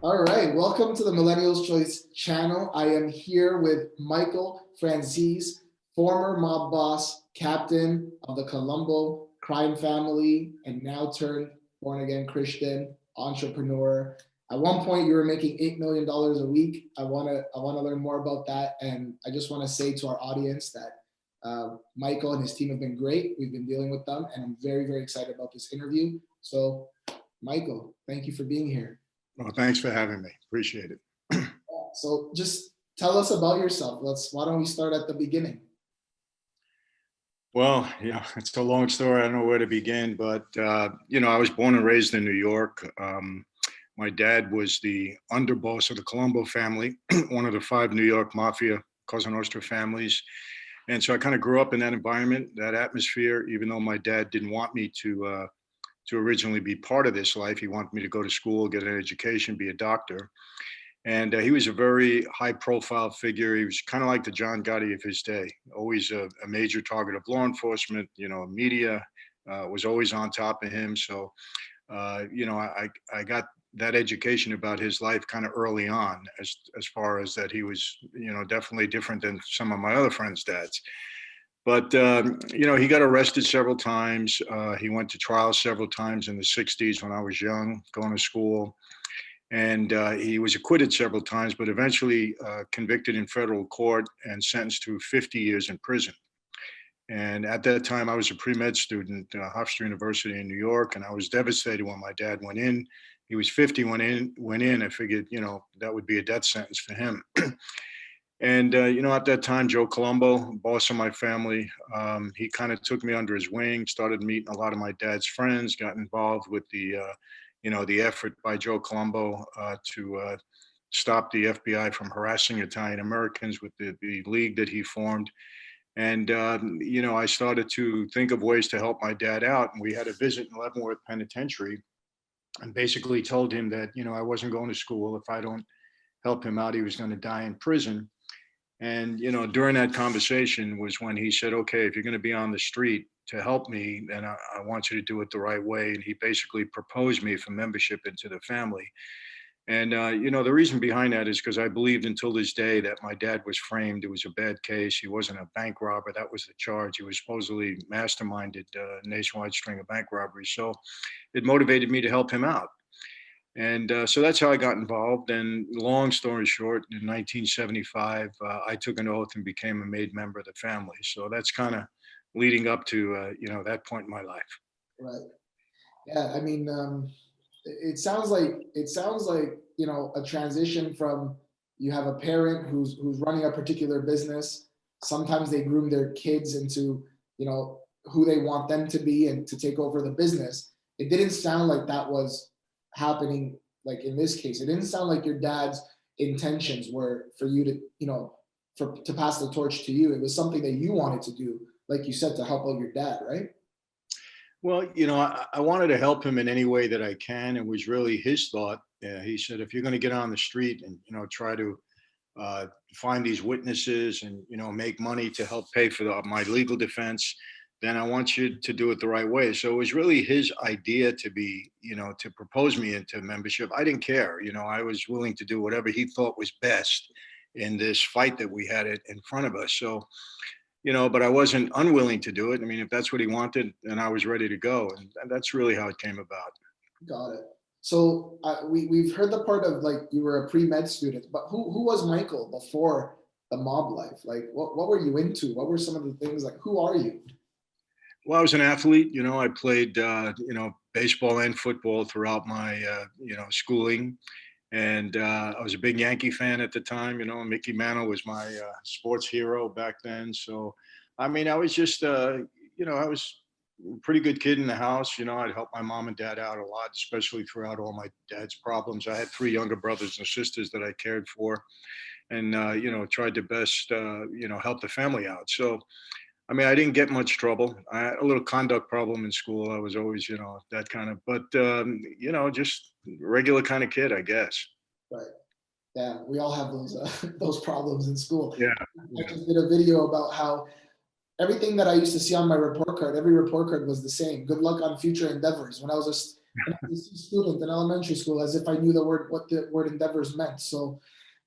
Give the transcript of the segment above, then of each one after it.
All right, welcome to the Millennials Choice channel. I am here with Michael Franzese, former mob boss, captain of the Colombo crime family, and now turned born again Christian entrepreneur. At one point, you were making $8 million a week. I wanna learn more about that, and I just want to say to our audience that Michael and his team have been great. We've been dealing with them, and I'm very, very excited about this interview. So, Michael, thank you for being here. Well, thanks for having me. Appreciate it. So just tell us about yourself. Why don't we start at the beginning? Well, it's a long story. I don't know where to begin, but I was born and raised in New York. My dad was the underboss of the Colombo family, one of the five New York mafia Cosa Nostra families. And so I kind of grew up in that environment, that atmosphere, even though my dad didn't want me to originally be part of this life. He wanted me to go to school, get an education, be a doctor. And he was a very high profile figure. He was kind of like the John Gotti of his day, always a major target of law enforcement, media was always on top of him. So, I got that education about his life kind of early on, as far as that he was, definitely different than some of my other friends' dads. But he got arrested several times. He went to trial several times in the '60s when I was young, going to school, and he was acquitted several times, but eventually convicted in federal court and sentenced to 50 years in prison. And at that time, I was a pre-med student at Hofstra University in New York, and I was devastated when my dad went in. He was 50 when went in. I figured, that would be a death sentence for him. And at that time, Joe Colombo, boss of my family, he kind of took me under his wing, started meeting a lot of my dad's friends, got involved with the effort by Joe Colombo to stop the FBI from harassing Italian Americans with the league that he formed. And I started to think of ways to help my dad out. And we had a visit in Leavenworth Penitentiary, and basically told him that I wasn't going to school. If I don't help him out, he was going to die in prison. And during that conversation was when he said, "Okay, if you're going to be on the street to help me, then I want you to do it the right way." And he basically proposed me for membership into the family. And the reason behind that is because I believed until this day that my dad was framed. It was a bad case. He wasn't a bank robber. That was the charge. He was supposedly masterminded a nationwide string of bank robberies. So it motivated me to help him out. And so that's how I got involved. And long story short, in 1975, I took an oath and became a made member of the family. So that's kind of leading up to that point in my life. Right. Yeah. I mean, it sounds like a transition from you have a parent who's running a particular business. Sometimes they groom their kids into who they want them to be and to take over the business. It didn't sound like that was happening. Like in this case, it didn't sound like your dad's intentions were for you to to pass the torch to you. It was something that you wanted to do, like you said, to help out your dad, right? Well, I wanted to help him in any way that I can. It was really his thought. He said, if you're going to get on the street and try to find these witnesses and make money to help pay for my legal defense, then I want you to do it the right way. So it was really his idea to be, to propose me into membership. I didn't care. I was willing to do whatever he thought was best in this fight that we had in front of us. So but I wasn't unwilling to do it. I mean, if that's what he wanted, then I was ready to go. And that's really how it came about. Got it. So we've heard the part of like you were a pre-med student, but who was Michael before the mob life? Like what were you into? What were some of the things, like who are you? Well, I was an athlete. I played, baseball and football throughout my, schooling. And I was a big Yankee fan at the time. Mickey Mantle was my sports hero back then. So, I mean, I was just, I was a pretty good kid in the house. I'd help my mom and dad out a lot, especially throughout all my dad's problems. I had three younger brothers and sisters that I cared for, and tried to best, help the family out. So, I mean, I didn't get much trouble. I had a little conduct problem in school. I was always, that kind of, but just regular kind of kid, I guess. Right. Yeah, we all have those those problems in school. Yeah, I yeah. just did a video about how everything that I used to see on my report card, every report card was the same. Good luck on future endeavors. When I was an SEC student in elementary school, as if I knew what the word endeavors meant. So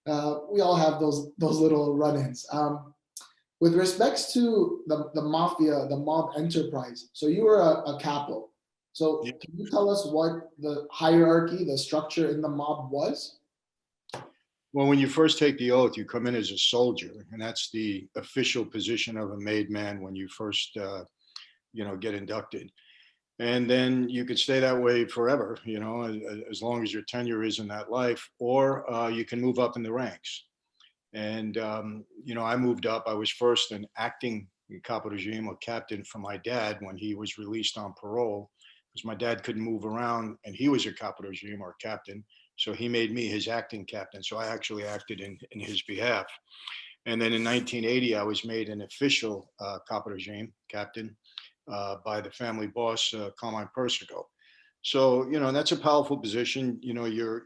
we all have those little run-ins. With respects to the mafia, the mob enterprise, so you were a capo. So can you tell us what the hierarchy, the structure in the mob was? Well, when you first take the oath, you come in as a soldier, and that's the official position of a made man when you first, get inducted. And then you could stay that way forever, as long as your tenure is in that life, or you can move up in the ranks. And, I moved up. I was first an acting capo regime or captain for my dad when he was released on parole, because my dad couldn't move around and he was a capo regime or captain. So he made me his acting captain. So I actually acted in his behalf. And then in 1980, I was made an official capo regime captain by the family boss, Carmine Persico. So, that's a powerful position. You're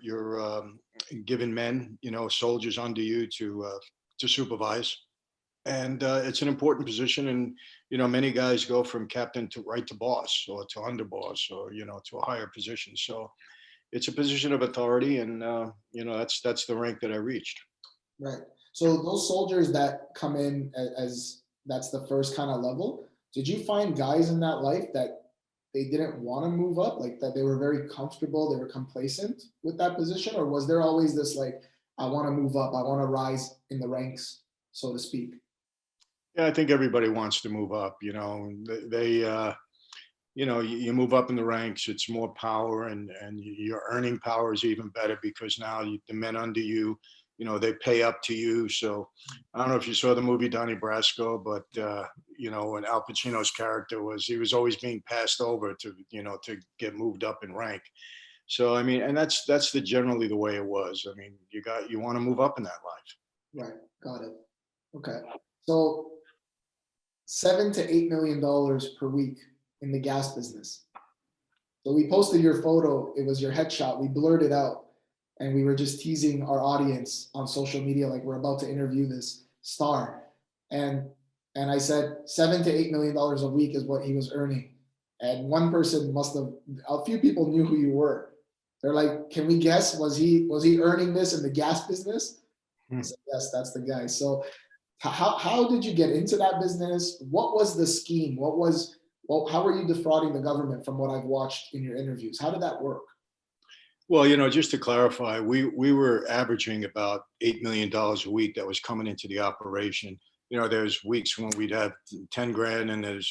given men, soldiers under you to supervise. And it's an important position. And, many guys go from captain to right to boss or to underboss or, to a higher position. So it's a position of authority. And, that's the rank that I reached. Right. So those soldiers that come in as that's the first kind of level, did you find guys in that life that they didn't want to move up, like that they were very comfortable, they were complacent with that position? Or was there always this like, I want to move up, I want to rise in the ranks, so to speak? Yeah, I think everybody wants to move up. You move up in the ranks, it's more power, and your earning power is even better because now the men under you, they pay up to you. So I don't know if you saw the movie Donnie Brasco, but when Al Pacino's character he was always being passed over to get moved up in rank. So I mean, and that's generally the way it was. I mean, you want to move up in that life. Right. Got it. Okay. So $7 to $8 million per week in the gas business. So we posted your photo. It was your headshot. We blurred it out, and we were just teasing our audience on social media like we're about to interview this star. And and I said $7 to $8 million a week is what he was earning. And one person must have, a few people knew who you were. They're like, can we guess? Was he earning this in the gas business? I said, yes, that's the guy. So how did you get into that business? What was the scheme? How were you defrauding the government from what I've watched in your interviews? How did that work? Well, just to clarify, we were averaging about $8 million a week that was coming into the operation. There's weeks when we'd have 10 grand, and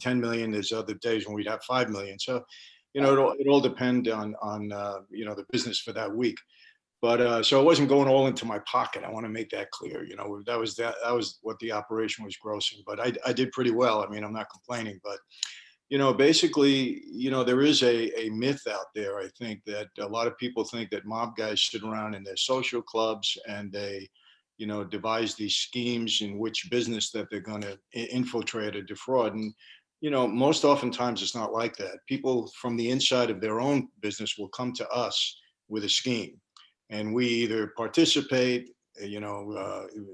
10 million. There's other days when we'd have 5 million. So, it all depend on the business for that week. But so it wasn't going all into my pocket. I want to make that clear. That was what the operation was grossing. But I did pretty well. I mean, I'm not complaining, but basically, there is a myth out there, I think, that a lot of people think that mob guys sit around in their social clubs and they, devise these schemes in which business that they're going to infiltrate or defraud. And, most oftentimes it's not like that. People from the inside of their own business will come to us with a scheme. And we either participate,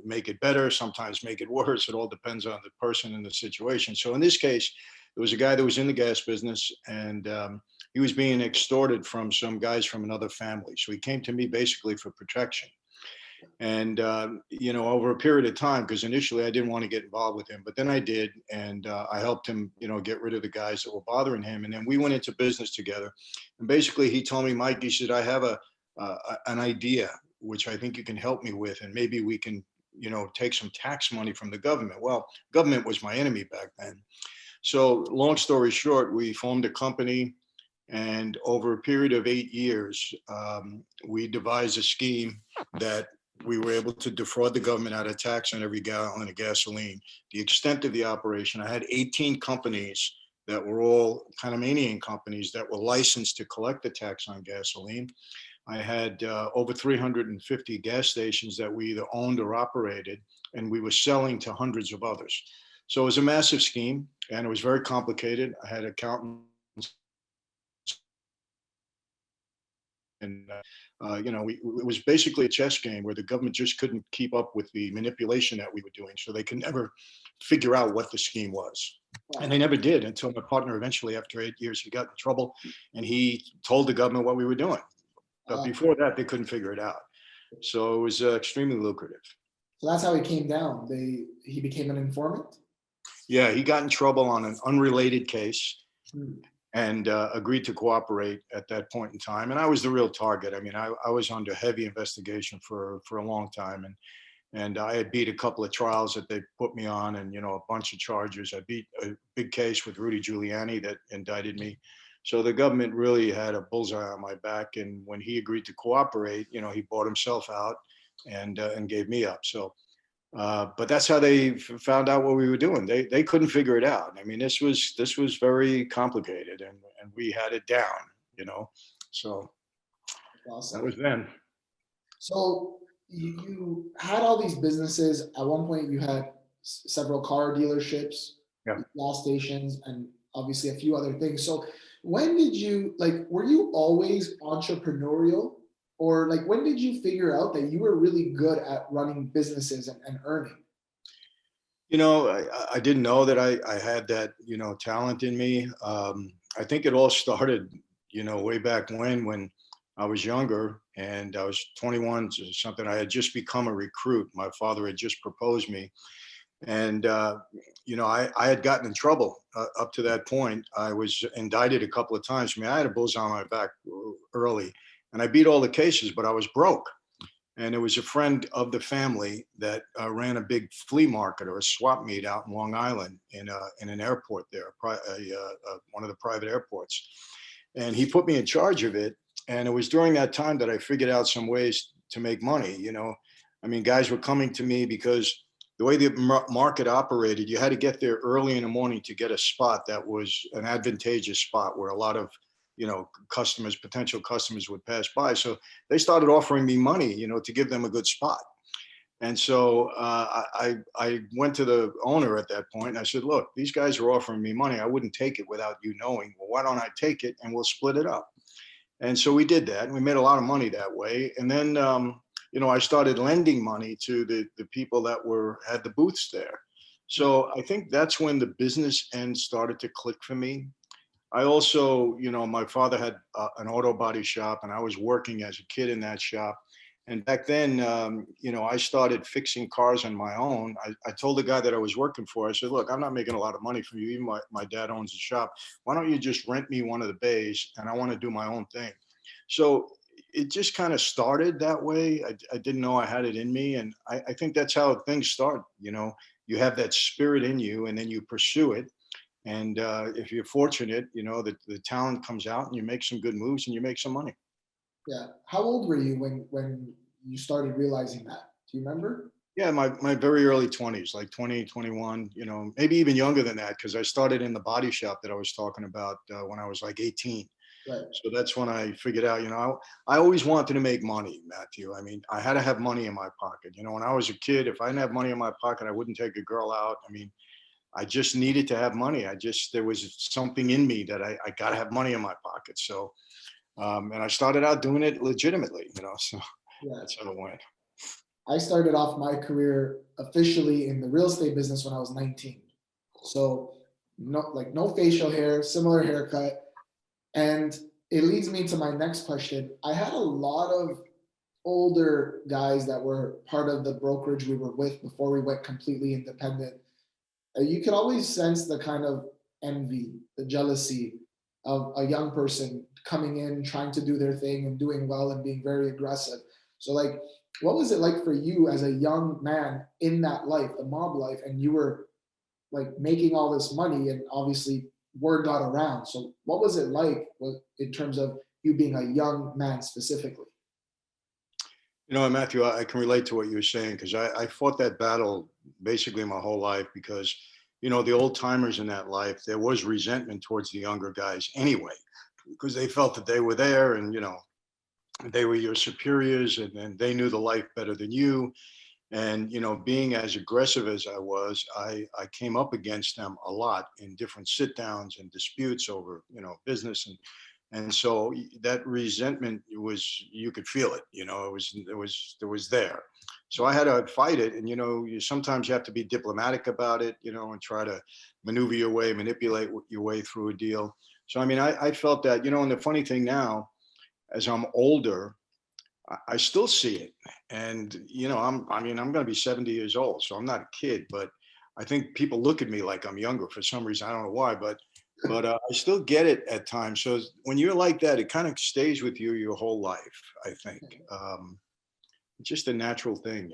make it better, sometimes make it worse. It all depends on the person and the situation. So in this case, there was a guy that was in the gas business, and he was being extorted from some guys from another family. So he came to me basically for protection. And, over a period of time, because initially I didn't want to get involved with him, but then I did. And I helped him, get rid of the guys that were bothering him. And then we went into business together. And basically he told me, Mike, he said, I have an idea, which I think you can help me with. And maybe we can, take some tax money from the government. Well, government was my enemy back then. So long story short, we formed a company, and over a period of 8 years, we devised a scheme that we were able to defraud the government out of tax on every gallon of gasoline. The extent of the operation, I had 18 companies that were all Panamanian companies that were licensed to collect the tax on gasoline. I had over 350 gas stations that we either owned or operated, and we were selling to hundreds of others. So it was a massive scheme, and it was very complicated. I had accountants, and it was basically a chess game where the government just couldn't keep up with the manipulation that we were doing. So they could never figure out what the scheme was. And they never did until my partner eventually, after 8 years, he got in trouble and he told the government what we were doing. But before that, they couldn't figure it out. So it was extremely lucrative. So that's how he came down. He became an informant. Yeah, he got in trouble on an unrelated case Hmm. and agreed to cooperate at that point in time. And I was the real target. I mean, I was under heavy investigation for a long time. And I had beat a couple of trials that they put me on and, a bunch of charges. I beat a big case with Rudy Giuliani that indicted me. So the government really had a bullseye on my back. And when he agreed to cooperate, he bought himself out and gave me up. So, but that's how they found out what we were doing. They couldn't figure it out. I mean, this was very complicated and we had it down, so Awesome. that was then. So you had all these businesses. At one point, you had several car dealerships, Yeah. gas stations, and obviously a few other things. So when did you were you always entrepreneurial, or when did you figure out that you were really good at running businesses and earning? I didn't know that I had that, talent in me. I think it all started, way back when I was younger and I was 21 or something. I had just become a recruit. My father had just proposed me. And, I had gotten in trouble up to that point. I was indicted a couple of times. I mean, I had a bullseye on my back early and I beat all the cases, but I was broke. And it was a friend of the family that ran a big flea market or a swap meet out in Long Island in an airport there, one of the private airports. And he put me in charge of it. And it was during that time that I figured out some ways to make money. I mean, guys were coming to me because the way the market operated, you had to get there early in the morning to get a spot that was an advantageous spot where a lot of potential customers would pass by. So they started offering me money, to give them a good spot. And so I went to the owner at that point and I said, look, these guys are offering me money. I wouldn't take it without you knowing. Well, why don't I take it and we'll split it up? And so we did that and we made a lot of money that way. And then, I started lending money to the people that had the booths there. So I think that's when the business end started to click for me. I also, my father had an auto body shop and I was working as a kid in that shop. And back then, I started fixing cars on my own. I told the guy that I was working for, I said, look, I'm not making a lot of money from you. Even my dad owns a shop. Why don't you just rent me one of the bays and I want to do my own thing. So it just kind of started that way. I didn't know I had it in me. And I think that's how things start. You have that spirit in you and then you pursue it. And if you're fortunate, the talent comes out and you make some good moves and you make some money. Yeah. How old were you when you started realizing that? Do you remember? Yeah, my very early 20s, like 20, 21, maybe even younger than that, because I started in the body shop that I was talking about when I was like 18. Right. So that's when I figured out, I always wanted to make money, Matthew. I mean, I had to have money in my pocket. When I was a kid, if I didn't have money in my pocket, I wouldn't take a girl out. I mean, I just needed to have money. There was something in me that I got to have money in my pocket. So, and I started out doing it legitimately, so Yeah. that's how it went. I started off my career officially in the real estate business when I was 19. So no facial hair, similar haircut. And it leads me to my next question. I had a lot of older guys that were part of the brokerage we were with before we went completely independent. You could always sense the kind of envy, the jealousy of a young person coming in, trying to do their thing and doing well and being very aggressive. So what was it like for you as a young man in that life, the mob life, and you were making all this money and obviously word got around. So what was it like in terms of you being a young man specifically? Matthew, I can relate to what you were saying because I fought that battle basically my whole life because, the old timers in that life, there was resentment towards the younger guys anyway, because they felt that they were there and, they were your superiors and they knew the life better than you. And, being as aggressive as I was, I came up against them a lot in different sit downs and disputes over, business. And so that resentment was, you could feel it, it was there. So I had to fight it. And, sometimes you have to be diplomatic about it, and try to maneuver your way, manipulate your way through a deal. So, I mean, I felt that, and the funny thing now, as I'm older, I still see it. And, I'm going to be 70 years old, so I'm not a kid, but I think people look at me like I'm younger for some reason. I don't know why, but I still get it at times. So when you're like that, it kind of stays with you your whole life, I think. It's just a natural thing.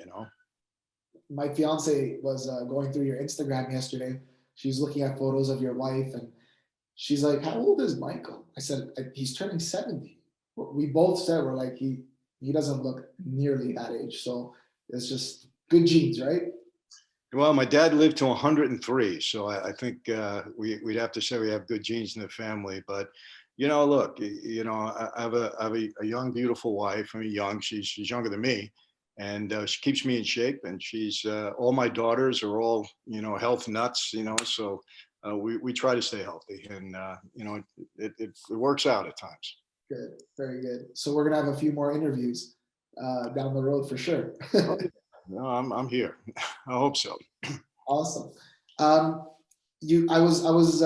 My fiance was going through your Instagram yesterday. She was looking at photos of your wife, and she's like, "How old is Michael?" I said, "He's turning 70." We both said we're like he doesn't look nearly that age. So it's just good genes, right? Well, my dad lived to 103, so I think we'd have to say we have good genes in the family. But look, I have a young, beautiful wife. I mean, young. She's younger than me, and she keeps me in shape. And she's all my daughters are all health nuts. So we try to stay healthy, and it works out at times. Good, very good. So we're gonna have a few more interviews down the road for sure. No, I'm here. I hope so. Awesome. Um, I was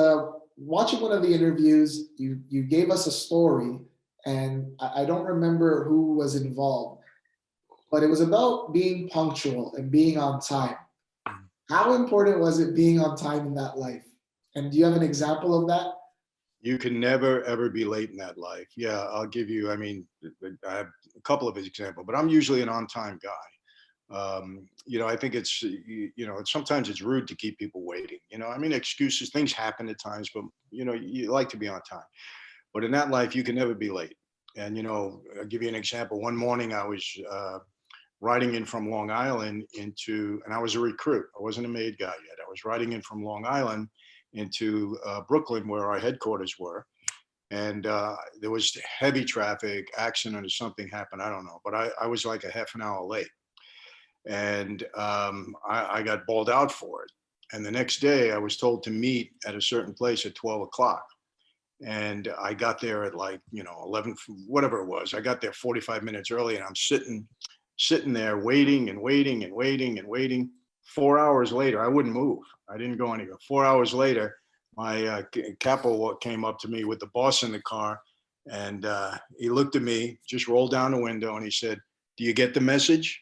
watching one of the interviews. You gave us a story, and I don't remember who was involved, but it was about being punctual and being on time. How important was it being on time in that life? And do you have an example of that? You can never ever be late in that life. Yeah, I'll give you. I mean, I have a couple of examples, but I'm usually an on-time guy. I think sometimes it's rude to keep people waiting. I mean, excuses, things happen at times, but you like to be on time. But in that life, you can never be late. And I'll give you an example. One morning, I was riding in from Long Island and I was a recruit. I wasn't a made guy yet. I was riding in from Long Island into Brooklyn, where our headquarters were. And there was heavy traffic, accident or something happened. I don't know. But I was like a half an hour late. And I got balled out for it. And the next day, I was told to meet at a certain place at 12 o'clock. And I got there at 11, whatever it was. I got there 45 minutes early, and I'm sitting there waiting and waiting and waiting and waiting. 4 hours later, I wouldn't move. I didn't go anywhere. 4 hours later, my capo came up to me with the boss in the car, and he looked at me, just rolled down the window, and he said, "Do you get the message?"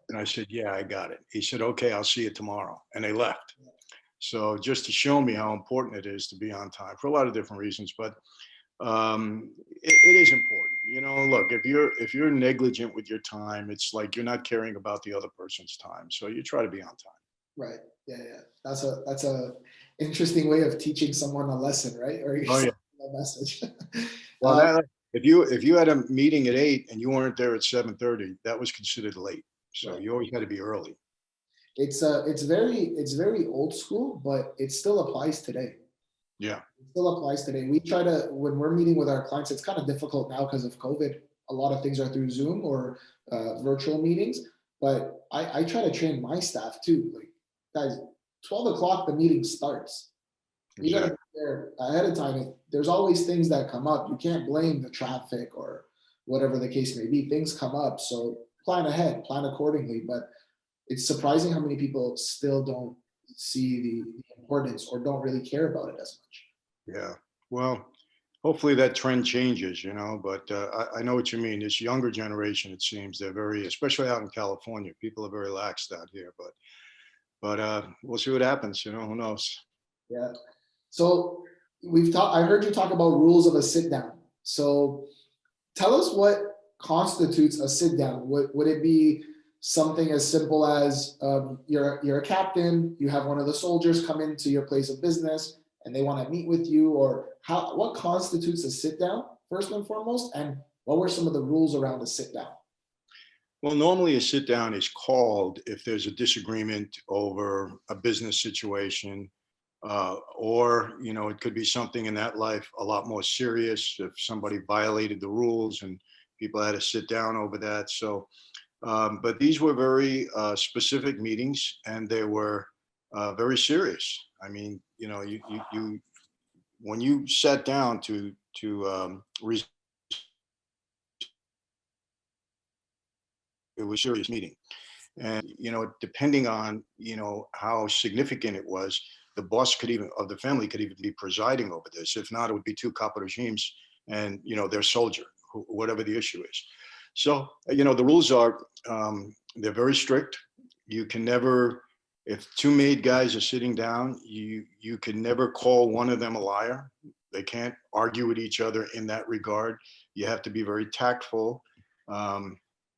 And I said, "Yeah, I got it." He said, "Okay, I'll see you tomorrow." And they left. So just to show me how important it is to be on time for a lot of different reasons, but it is important. Look, if you're negligent with your time, it's like you're not caring about the other person's time. So you try to be on time. Right. Yeah, yeah. That's a interesting way of teaching someone a lesson, right? Or Oh yeah. a message. Well, if you had a meeting at 8 and you weren't there at 7:30, that was considered late. So Right. you always had to be early. It's very old school, but it still applies today. Yeah. It still applies today. We try to when we're meeting with our clients, it's kind of difficult now because of COVID. A lot of things are through Zoom or virtual meetings. But I try to train my staff too. Like, guys, 12 o'clock the meeting starts. You got to Exactly. be there ahead of time. There's always things that come up. You can't blame the traffic or whatever the case may be. Things come up, so plan ahead, plan accordingly. But it's surprising how many people still don't see the importance or don't really care about it as much. Yeah. Well, hopefully that trend changes. But I know what you mean. This younger generation, it seems they're very, especially out in California, people are very laxed out here. But we'll see what happens. Who knows? Yeah. So we've talked. I heard you talk about rules of a sit down. So tell us what constitutes a sit down. Would it be something as simple as you're a captain, you have one of the soldiers come into your place of business and they want to meet with you, or what constitutes a sit down first and foremost, and what were some of the rules around a sit down? Well, normally a sit down is called if there's a disagreement over a business situation, or it could be something in that life a lot more serious if somebody violated the rules and people had to sit down over that. So, but these were very specific meetings, and they were very serious. I mean, you when you sat down it was a serious meeting. And, depending on, how significant it was, the boss could even, of the family could even be presiding over this. If not, it would be two capo regimes and, their soldier, whatever the issue is. So, the rules are, they're very strict. You can never, if two made guys are sitting down, you can never call one of them a liar. They can't argue with each other in that regard. You have to be very tactful.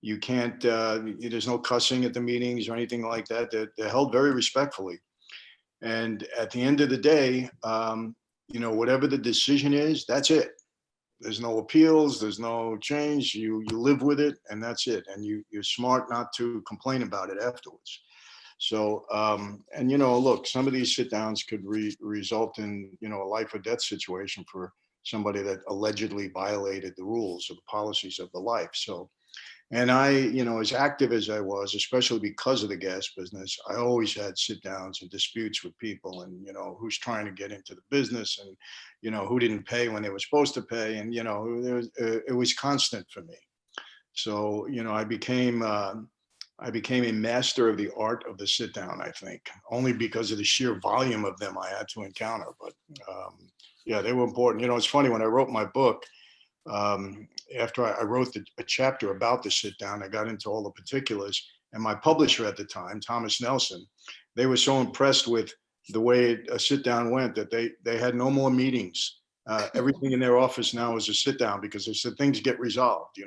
You can't, there's no cussing at the meetings or anything like that. They're held very respectfully. And at the end of the day, whatever the decision is, that's it. There's no appeals, there's no change. You live with it, and that's it. And you're smart not to complain about it afterwards. So, and look, some of these sit downs could result in, a life or death situation for somebody that allegedly violated the rules or the policies of the life. So, and I, as active as I was, especially because of the gas business, I always had sit downs and disputes with people and, who's trying to get into the business and, who didn't pay when they were supposed to pay. And, it was constant for me. So, I became a master of the art of the sit down, I think, only because of the sheer volume of them I had to encounter. But yeah, they were important. It's funny, when I wrote my book, after I wrote a chapter about the sit down, I got into all the particulars. And my publisher at the time, Thomas Nelson, they were so impressed with the way a sit down went that they had no more meetings. Everything in their office now is a sit down because they said things get resolved.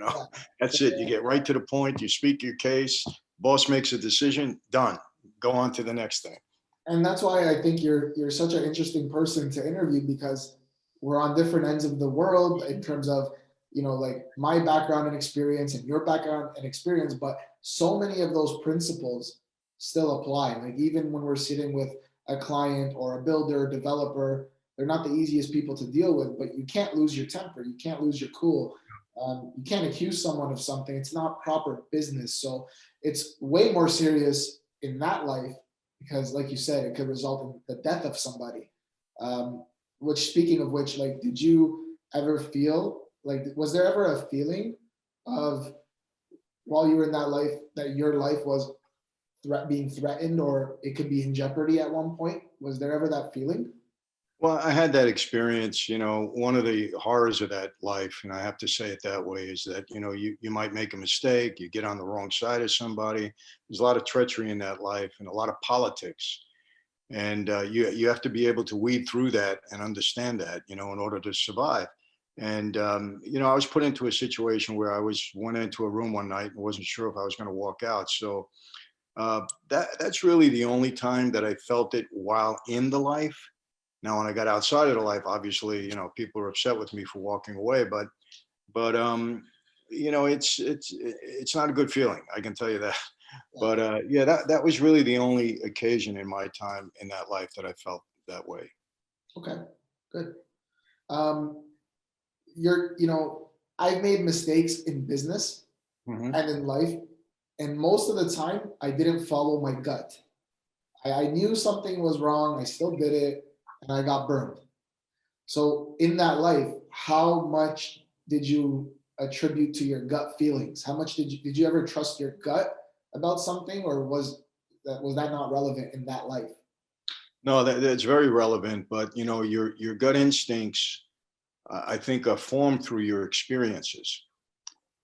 That's it. You get right to the point. You speak your case. Boss makes a decision. Done. Go on to the next thing. And that's why I think you're such an interesting person to interview, because we're on different ends of the world in terms of, like my background and experience and your background and experience, but so many of those principles still apply. Like even when we're sitting with a client or a builder, developer, they're not the easiest people to deal with, but you can't lose your temper. You can't lose your cool. You can't accuse someone of something. It's not proper business. So it's way more serious in that life because, like you said, it could result in the death of somebody. Which, speaking of which, like, did you ever feel like, was there ever a feeling of while you were in that life that your life was being threatened or it could be in jeopardy at one point? Was there ever that feeling? Well, I had that experience. One of the horrors of that life, and I have to say it that way, is that, you might make a mistake, you get on the wrong side of somebody. There's a lot of treachery in that life and a lot of politics. And you have to be able to weed through that and understand that, in order to survive. And, I was put into a situation where I went into a room one night and wasn't sure if I was going to walk out. So that's really the only time that I felt it while in the life. Now, when I got outside of the life, obviously, people are upset with me for walking away, but it's not a good feeling. I can tell you that. But yeah, that was really the only occasion in my time in that life that I felt that way. Okay, good. Um, I've made mistakes in business Mhm. and in life, and most of the time I didn't follow my gut. I knew something was wrong, I still did it, and I got burned. So in that life, how much did you attribute to your gut feelings? How much did you ever trust your gut about something, or was that not relevant in that life? No, that's very relevant. But your gut instincts, I think, are formed through your experiences.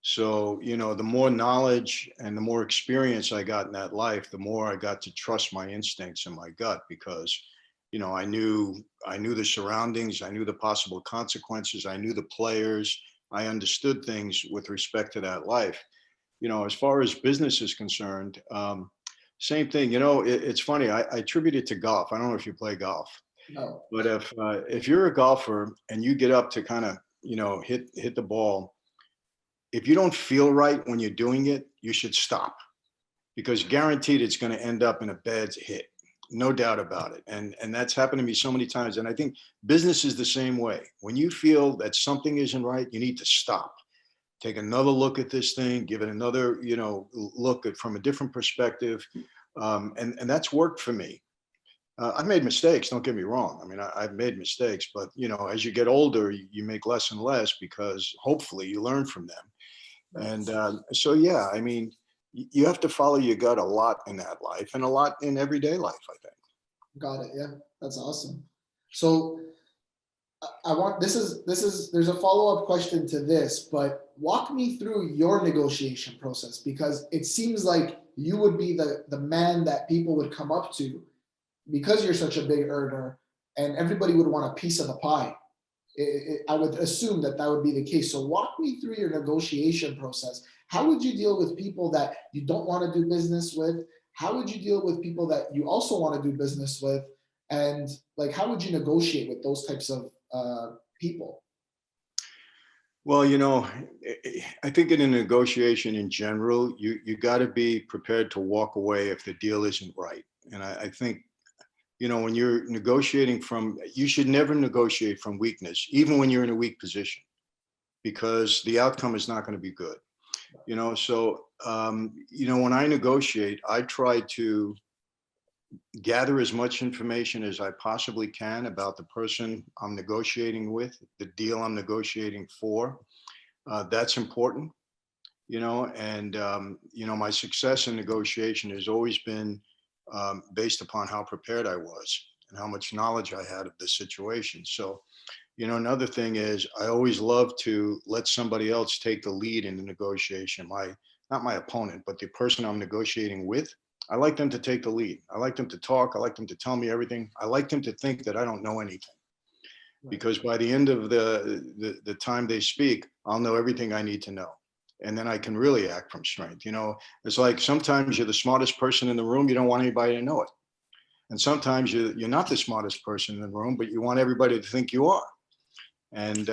So, the more knowledge and the more experience I got in that life, the more I got to trust my instincts and my gut because, I knew the surroundings, I knew the possible consequences, I knew the players, I understood things with respect to that life. As far as business is concerned, same thing. It's funny. I attribute it to golf. I don't know if you play golf, No. but if you're a golfer and you get up to kind of hit the ball, if you don't feel right when you're doing it, you should stop because guaranteed it's going to end up in a bad hit. No doubt about it. And that's happened to me so many times. And I think business is the same way. When you feel that something isn't right, you need to stop. Take another look at this thing, give it another, look at from a different perspective. And that's worked for me. I've made mistakes. Don't get me wrong. I mean, I've made mistakes, but you know, as you get older, you make less and less because hopefully you learn from them. And so, yeah, I mean, you have to follow your gut a lot in that life and a lot in everyday life, I think. Got it. Yeah, that's awesome. So I want this is there's a follow-up question to this, but walk me through your negotiation process because it seems like you would be the man that people would come up to because you're such a big earner and everybody would want a piece of the pie. I would assume that that would be the case. So walk me through your negotiation process. How would you deal with people that you don't want to do business with? How would you deal with people that you also want to do business with? And like, how would you negotiate with those types of people? Well, you know, I think in a negotiation in general, you got to be prepared to walk away if the deal isn't right. And I think, you know, when you're negotiating from, you should never negotiate from weakness, even when you're in a weak position, because the outcome is not going to be good. You know, so you know, when I negotiate, I try to gather as much information as I possibly can about the person I'm negotiating with, the deal I'm negotiating for. That's important, you know, and you know, my success in negotiation has always been based upon how prepared I was and how much knowledge I had of the situation. So, you know, another thing is I always love to let somebody else take the lead in the negotiation. Not my opponent, but the person I'm negotiating with. I like them to take the lead. I like them to talk. I like them to tell me everything. I like them to think that I don't know anything Right. because by the end of the time they speak, I'll know everything I need to know. And then I can really act from strength. You know, it's like sometimes you're the smartest person in the room. You don't want anybody to know it. And sometimes you're not the smartest person in the room, but you want everybody to think you are. And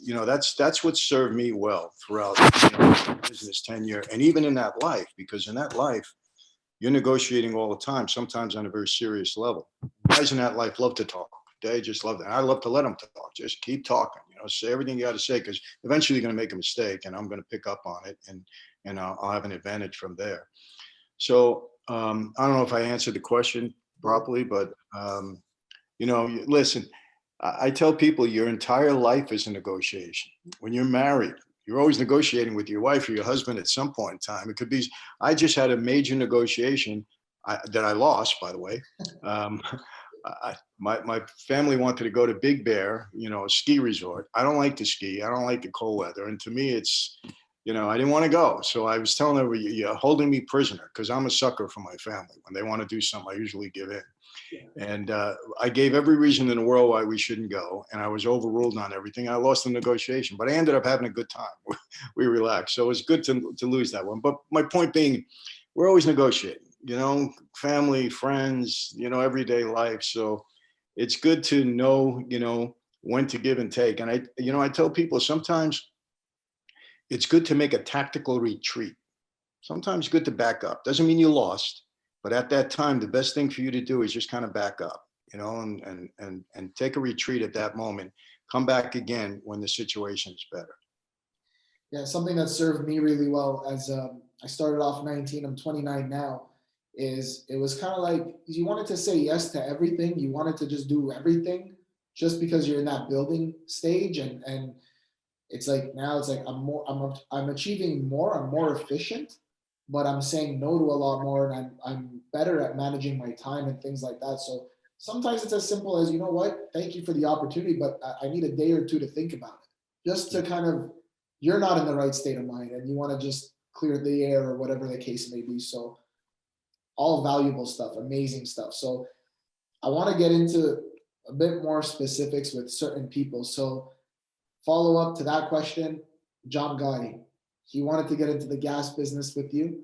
you know, that's what served me well throughout, you know, business tenure and even in that life, because in that life, you're negotiating all the time, sometimes on a very serious level. Guys in that life love to talk. They just love that. I love to let them talk. Just keep talking, you know, say everything you got to say, because eventually you're going to make a mistake and I'm going to pick up on it and I'll have an advantage from there. So I don't know if I answered the question properly, but you know, listen, I tell people your entire life is a negotiation. When you're married, you're always negotiating with your wife or your husband at some point in time. It could be, I just had a major negotiation that I lost, by the way. Um, my family wanted to go to Big Bear, you know, a ski resort. I don't like to ski. I don't like the cold weather. And to me, it's, you know, I didn't want to go. So I was telling her, you're holding me prisoner because I'm a sucker for my family. When they want to do something, I usually give in. And I gave every reason in the world why we shouldn't go. And I was overruled on everything. I lost the negotiation, but I ended up having a good time. We relaxed. So it was good to lose that one. But my point being, we're always negotiating, you know, family, friends, you know, everyday life. So it's good to know, you know, when to give and take. And you know, I tell people sometimes it's good to make a tactical retreat. Sometimes good to back up. Doesn't mean you lost, but at that time, the best thing for you to do is just kind of back up, you know, and take a retreat at that moment. Come back again when the situation is better. Yeah, something that served me really well as I started off 19, I'm 29 now, is it was kind of like you wanted to say yes to everything. You wanted to just do everything just because you're in that building stage and it's like now it's like I'm achieving more, I'm more efficient, but I'm saying no to a lot more and I'm better at managing my time and things like that. So sometimes it's as simple as, you know what, thank you for the opportunity, but I need a day or two to think about it. Just to kind of, you're not in the right state of mind and you want to just clear the air or whatever the case may be. So all valuable stuff, amazing stuff. So I want to get into a bit more specifics with certain people. So follow up to that question, John Gotti. He wanted to get into the gas business with you.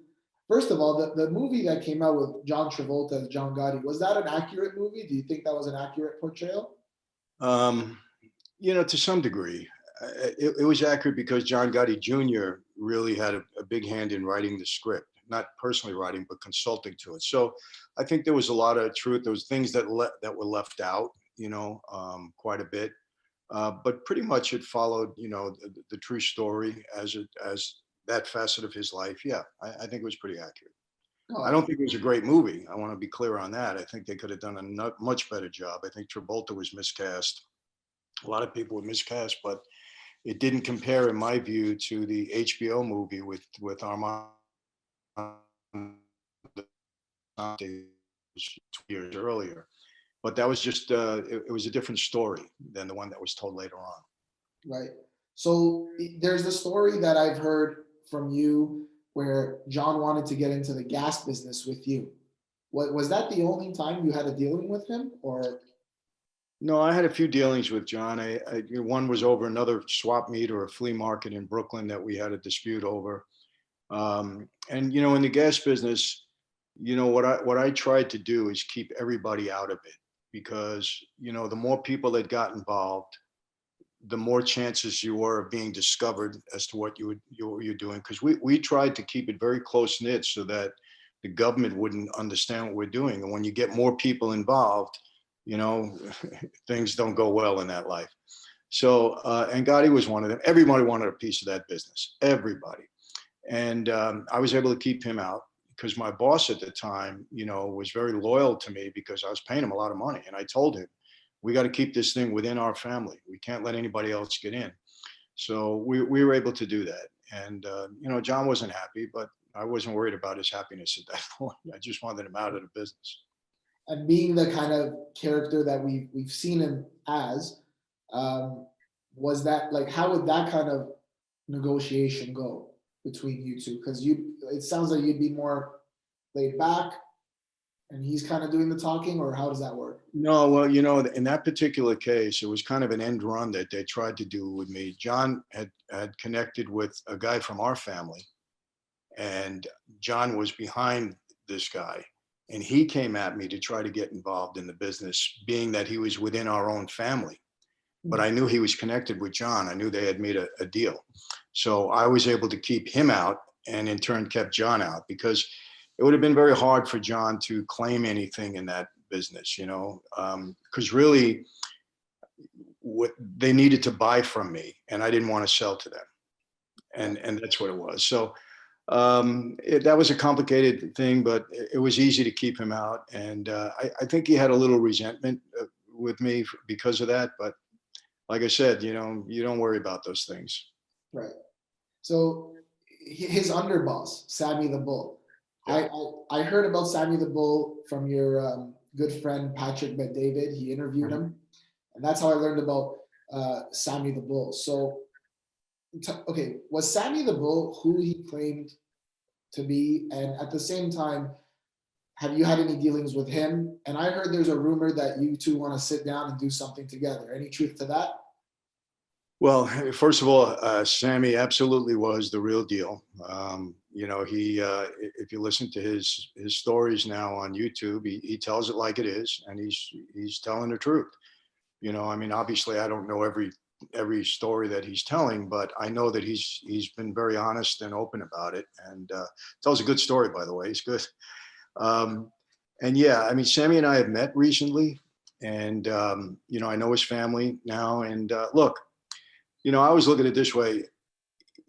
First of all, the movie that came out with John Travolta as John Gotti, was that an accurate movie? Do you think that was an accurate portrayal? Um, you know, to some degree, it was accurate because John Gotti Jr. really had a big hand in writing the script, not personally writing, but consulting to it. So I think there was a lot of truth. There was things that were left out, you know, quite a bit. But pretty much it followed, you know, the true story as that facet of his life. Yeah, I think it was pretty accurate. I don't think it was a great movie. I want to be clear on that. I think they could have done a much better job. I think Travolta was miscast. A lot of people were miscast, but it didn't compare, in my view, to the HBO movie with Armand 2 years earlier. But that was just it was a different story than the one that was told later on. Right. So there's a story that I've heard from you where John wanted to get into the gas business with you. What was that the only time you had a dealing with him, or? No, I had a few dealings with John. One was over another swap meet or a flea market in Brooklyn that we had a dispute over. And in the gas business, what I tried to do is keep everybody out of it, because the more people that got involved, the more chances you were of being discovered as to what you're doing. Because we tried to keep it very close knit so that the government wouldn't understand what we're doing. And when you get more people involved, things don't go well in that life. So, and Gotti was one of them. Everybody wanted a piece of that business, everybody. And I was able to keep him out because my boss at the time, was very loyal to me because I was paying him a lot of money. And I told him, we got to keep this thing within our family. We can't let anybody else get in. So we were able to do that. And, John wasn't happy, but I wasn't worried about his happiness at that point. I just wanted him out of the business. And being the kind of character that we've seen him as, was that like, how would that kind of negotiation go between you two? Because it sounds like you'd be more laid back and he's kind of doing the talking, or how does that work? No, well, in that particular case, it was kind of an end run that they tried to do with me. John had connected with a guy from our family, and John was behind this guy. And he came at me to try to get involved in the business, being that he was within our own family. But I knew he was connected with John. I knew they had made a deal. So I was able to keep him out, and in turn kept John out, because it would have been very hard for John to claim anything in that business, because really what they needed to buy from me, and I didn't want to sell to them. And that's what it was. So that was a complicated thing, but it was easy to keep him out. And I think he had a little resentment with me because of that. But like I said, you don't worry about those things. Right. So his underboss, Sammy the Bull. Yeah. I heard about Sammy the Bull from your good friend Patrick Bet David. He interviewed him, and that's how I learned about Sammy the Bull. So, okay, was Sammy the Bull who he claimed to be? And at the same time, have you had any dealings with him? And I heard there's a rumor that you two want to sit down and do something together. Any truth to that? Well, first of all, Sammy absolutely was the real deal. He, if you listen to his stories now on YouTube, he tells it like it is, and he's telling the truth. Obviously, I don't know every story that he's telling, but I know that he's been very honest and open about it, and tells a good story. By the way, he's good. And yeah, Sammy and I have met recently, and I know his family now. And look. I always look at it this way.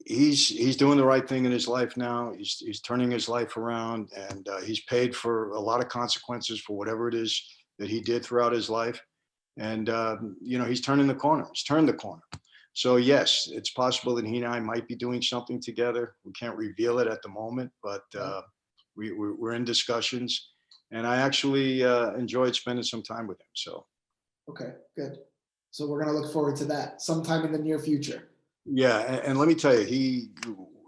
He's doing the right thing in his life now. He's turning his life around, and he's paid for a lot of consequences for whatever it is that he did throughout his life. And he's turning the corner. He's turned the corner. So yes, it's possible that he and I might be doing something together. We can't reveal it at the moment, but we're in discussions, and I actually enjoyed spending some time with him. So. Okay, good. So we're going to look forward to that sometime in the near future. Yeah, and let me tell you,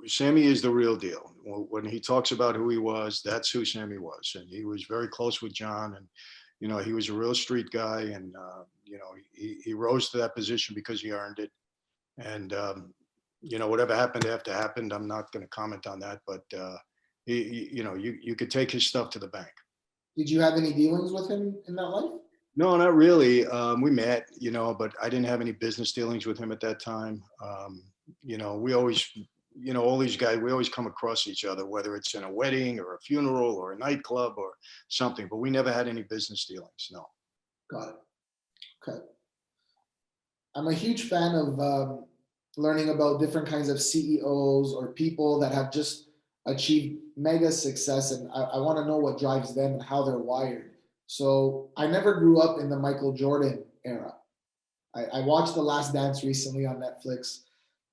Sammy is the real deal. When he talks about who he was, that's who Sammy was, and he was very close with John, and he was a real street guy, and he rose to that position because he earned it, and whatever happened after happened, I'm not going to comment on that, but you could take his stuff to the bank. Did you have any dealings with him in that life? No, not really. We met, but I didn't have any business dealings with him at that time. We always, all these guys, we always come across each other, whether it's in a wedding or a funeral or a nightclub or something, but we never had any business dealings. No. Got it. Okay. I'm a huge fan of learning about different kinds of CEOs or people that have just achieved mega success, and I want to know what drives them and how they're wired. So I never grew up in the Michael Jordan era. I watched The Last Dance recently on Netflix,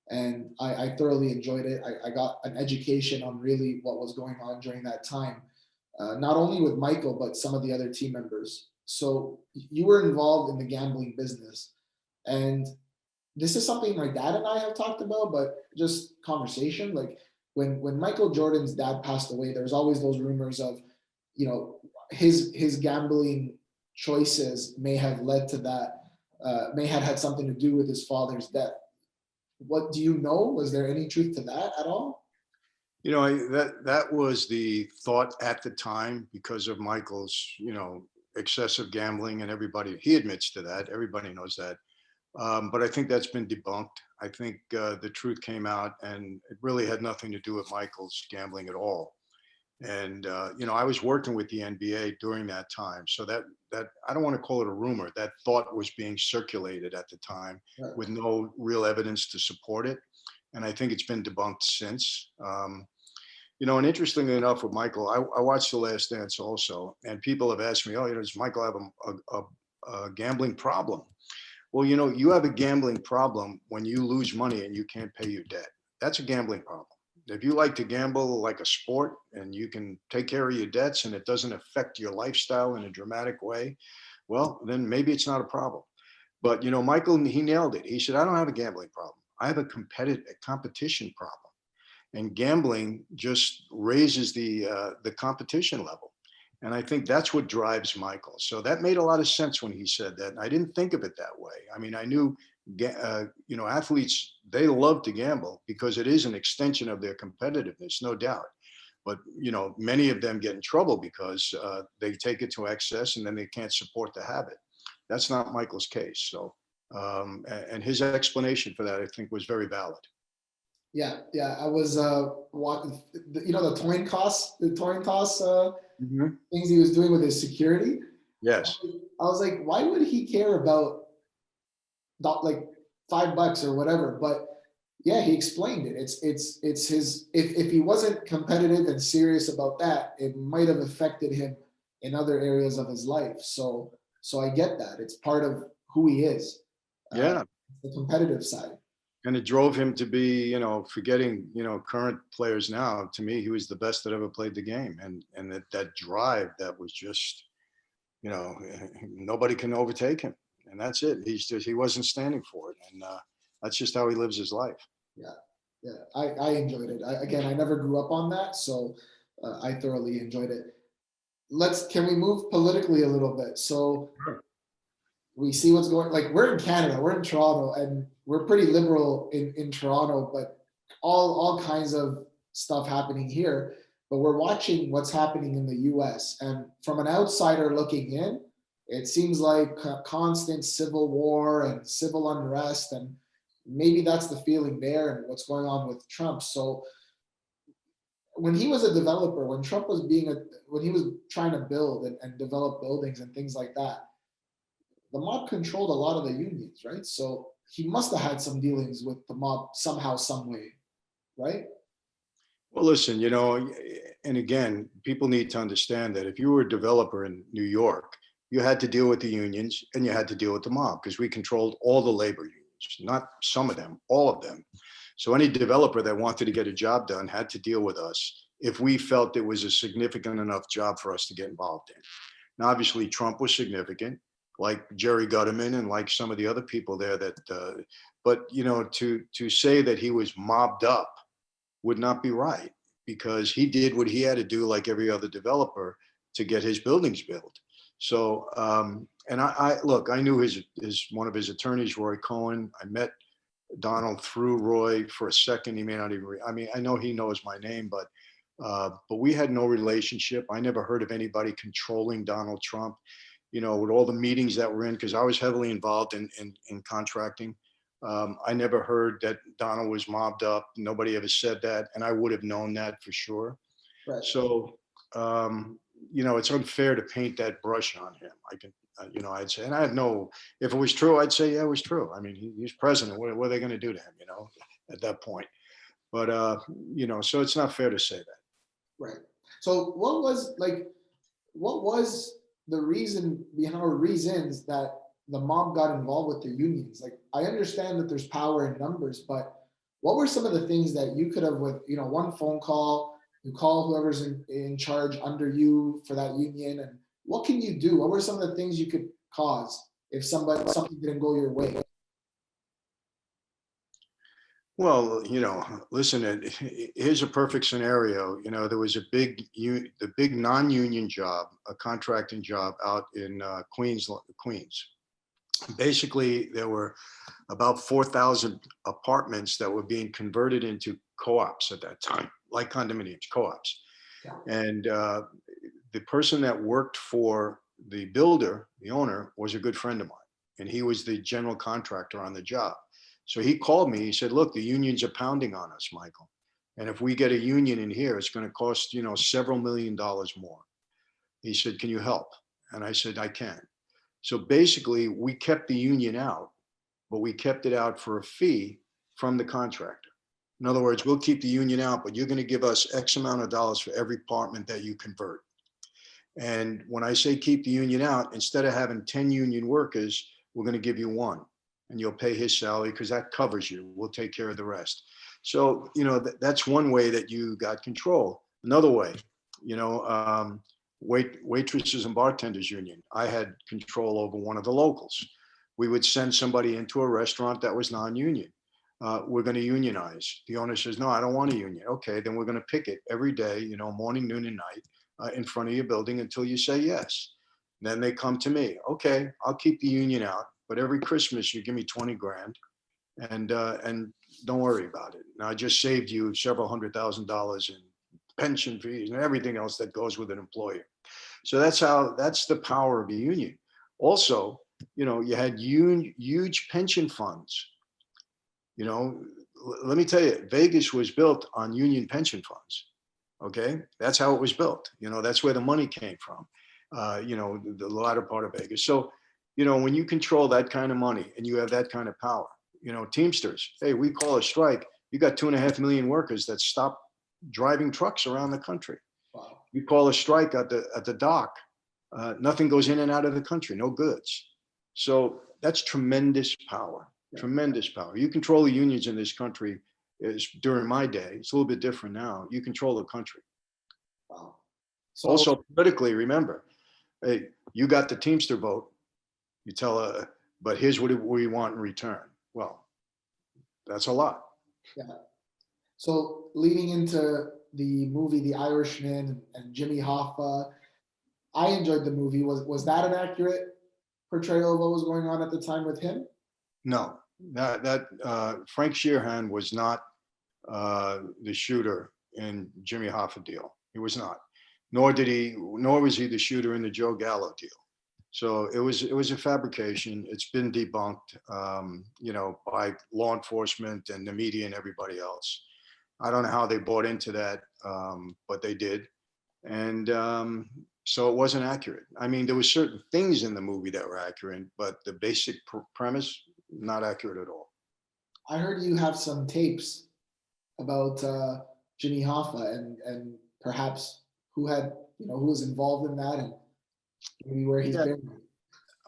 and I thoroughly enjoyed it. I got an education on really what was going on during that time, not only with Michael, but some of the other team members. So you were involved in the gambling business. And this is something my dad and I have talked about, but just conversation. Like when Michael Jordan's dad passed away, there was always those rumors of, you know, his gambling choices may have led to that, may have had something to do with his father's death. What do you know? Was there any truth to that at all? You know, that was the thought at the time because of Michael's, excessive gambling, and he admits to that. Everybody knows that. But I think that's been debunked. I think the truth came out, and it really had nothing to do with Michael's gambling at all. And I was working with the NBA during that time, so that I don't want to call it a rumor. That thought was being circulated at the time Right. with no real evidence to support it, and I think it's been debunked since. And interestingly enough, with Michael, I watched The Last Dance also, and people have asked me, "Oh, does Michael have a gambling problem?" Well, you have a gambling problem when you lose money and you can't pay your debt. That's a gambling problem. If you like to gamble like a sport and you can take care of your debts and it doesn't affect your lifestyle in a dramatic way, well, then maybe it's not a problem. But Michael, he nailed it. He said, "I don't have a gambling problem. I have a competition problem." And gambling just raises the competition level. And I think that's what drives Michael. So that made a lot of sense when he said that. And I didn't think of it that way. I mean, I knew, athletes, they love to gamble because it is an extension of their competitiveness, no doubt. But, many of them get in trouble because they take it to excess and then they can't support the habit. That's not Michael's case. So, and his explanation for that, I think, was very valid. Yeah. I was watching, the coin toss Mhm. things he was doing with his security. Yes. I was like, why would he care about like $5 or whatever? But yeah, he explained it. It's his. If he wasn't competitive and serious about that, it might have affected him in other areas of his life. So I get that. It's part of who he is, uh, Yeah. the competitive side. And it drove him to be, forgetting, current players now. To me, he was the best that ever played the game, and that drive that was just, you know, nobody can overtake him, and that's it. He wasn't standing for it, and that's just how he lives his life. Yeah, yeah. I enjoyed it. Again, I never grew up on that, so I thoroughly enjoyed it. Can we move politically a little bit? So Sure. we see what's going, like we're in Canada, we're in Toronto, and we're pretty liberal in Toronto, but all kinds of stuff happening here. But we're watching what's happening in the US. And from an outsider looking in, it seems like constant civil war and civil unrest. And maybe that's the feeling there and what's going on with Trump. So when he was a developer, when Trump was when he was trying to build and develop buildings and things like that, the mob controlled a lot of the unions, right? So he must have had some dealings with the mob somehow, some way, right? Well, listen, and again, people need to understand that if you were a developer in New York, you had to deal with the unions and you had to deal with the mob because we controlled all the labor unions, not some of them, all of them. So any developer that wanted to get a job done had to deal with us if we felt it was a significant enough job for us to get involved in. Now, obviously, Trump was significant, like Jerry Gutterman and like some of the other people there but to say that he was mobbed up would not be right because he did what he had to do like every other developer to get his buildings built. So, and I look, I knew his one of his attorneys, Roy Cohen. I met Donald through Roy for a second. He may not even, I mean, I know he knows my name, but we had no relationship. I never heard of anybody controlling Donald Trump, with all the meetings that we're in, because I was heavily involved in contracting. I never heard that Donald was mobbed up. Nobody ever said that. And I would have known that for sure. Right. So, it's unfair to paint that brush on him. I can, I'd say, and I have no, if it was true, I'd say, yeah, it was true. I mean, he's president. What are they going to do to him, at that point? But, so it's not fair to say that. Right. So what was the reason behind or reasons that the mob got involved with the unions? Like, I understand that there's power in numbers, but what were some of the things that you could have, with, one phone call, you call whoever's in charge under you for that union, and what can you do? What were some of the things you could cause if something didn't go your way? Well, listen, here's a perfect scenario. There was the big non-union job, a contracting job out in Queens. Basically, there were about 4,000 apartments that were being converted into co-ops at that time, like condominiums, co-ops. Yeah. And the person that worked for the builder, the owner, was a good friend of mine, and he was the general contractor on the job. So he called me. He said, "Look, the unions are pounding on us, Michael. And if we get a union in here, it's going to cost, several $1 million more." He said, "Can you help?" And I said, "I can." So basically, we kept the union out, but we kept it out for a fee from the contractor. In other words, we'll keep the union out, but you're going to give us X amount of dollars for every apartment that you convert. And when I say keep the union out, instead of having 10 union workers, we're going to give you one, and you'll pay his salary because that covers you. We'll take care of the rest. So, that's one way that you got control. Another way, waitresses and bartenders union. I had control over one of the locals. We would send somebody into a restaurant that was non-union. We're going to unionize. The owner says, "No, I don't want a union." Okay, then we're going to picket every day, morning, noon, and night, in front of your building until you say yes. Then they come to me. "Okay, I'll keep the union out, but every Christmas you give me 20 grand, and don't worry about it. Now I just saved you several $100,000 in pension fees and everything else that goes with an employer." So that's the power of a union. Also, you had huge pension funds. Let me tell you, Vegas was built on union pension funds. Okay, that's how it was built. That's where the money came from. The latter part of Vegas. So, when you control that kind of money and you have that kind of power, Teamsters. Hey, we call a strike. You got 2.5 million workers that stop driving trucks around the country. Wow. You call a strike at the dock. Nothing goes in and out of the country. No goods. So that's tremendous power. Yeah. Tremendous power. You control the unions in this country. During my day, it's a little bit different now. You control the country. Wow. So Also, politically, remember, hey, you got the Teamster vote. You tell, but here's what we want in return. Well, that's a lot. yeah. So leading into the movie The Irishman and Jimmy Hoffa, I enjoyed the movie. Was that an accurate portrayal of what was going on at the time with him? No, that Frank Sheeran was not the shooter in Jimmy Hoffa deal. He was not. Nor was he the shooter in the Joe Gallo deal. So it was a fabrication. It's been debunked, by law enforcement and the media and everybody else. I don't know how they bought into that, but they did, and so it wasn't accurate. I mean, there were certain things in the movie that were accurate, but the basic premise not accurate at all. I heard you have some tapes about Jimmy Hoffa and perhaps who was involved in that and maybe where he's Yeah, been.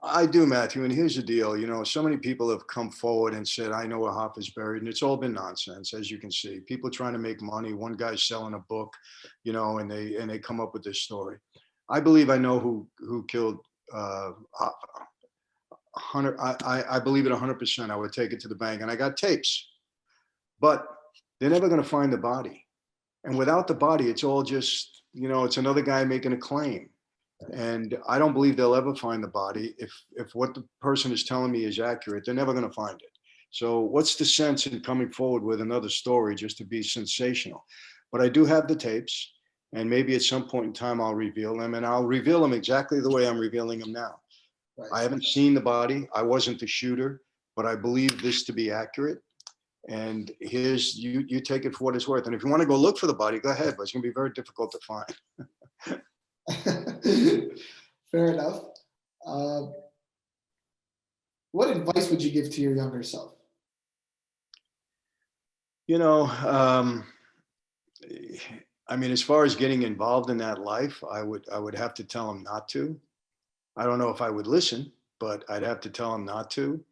I do, Matthew. And here's the deal. So many people have come forward and said, "I know where Hoffa's buried," and it's all been nonsense, as you can see. People trying to make money. One guy's selling a book, and they come up with this story. I believe I know who killed Hoffa. 100. I believe it 100%. I would take it to the bank, and I got tapes, but they're never going to find the body. And without the body, it's all just, it's another guy making a claim. And I don't believe they'll ever find the body. If what the person is telling me is accurate, they're never going to find it. So what's the sense in coming forward with another story just to be sensational? But I do have the tapes, and maybe at some point in time I'll reveal them, and I'll reveal them exactly the way I'm revealing them now. Right. I haven't seen the body. I wasn't the shooter, but I believe this to be accurate. And here's you take it for what it's worth. And if you want to go look for the body, go ahead, but it's going to be very difficult to find. Fair enough. Uh, what advice would you give to your younger self? You know, I mean, as far as getting involved in that life, I would have to tell him not to. I don't know if I would listen, but I'd have to tell him not to.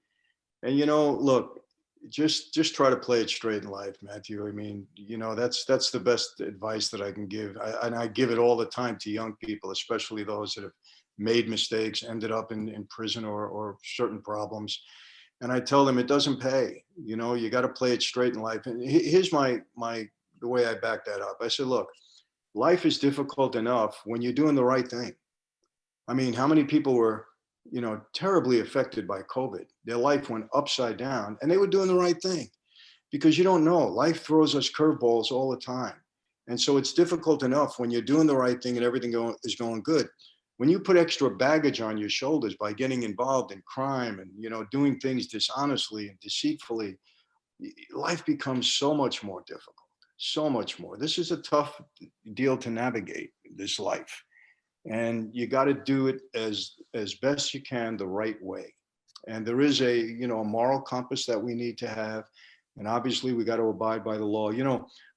And look, just try to play it straight in life, Matthew. I mean, that's the best advice that I can give. And I give it all the time to young people, especially those that have made mistakes, ended up in prison or certain problems. And I tell them it doesn't pay. You got to play it straight in life. And here's my the way I back that up. I said, look, life is difficult enough when you're doing the right thing. I mean, how many people were, terribly affected by COVID? Their life went upside down and they were doing the right thing, because you don't know. Life throws us curveballs all the time. And so it's difficult enough when you're doing the right thing and everything is going good. When you put extra baggage on your shoulders by getting involved in crime and, doing things dishonestly and deceitfully, life becomes so much more difficult, so much more. This is a tough deal to navigate, this life. And you got to do it as best you can the right way. And there is a moral compass that we need to have. And obviously we got to abide by the law.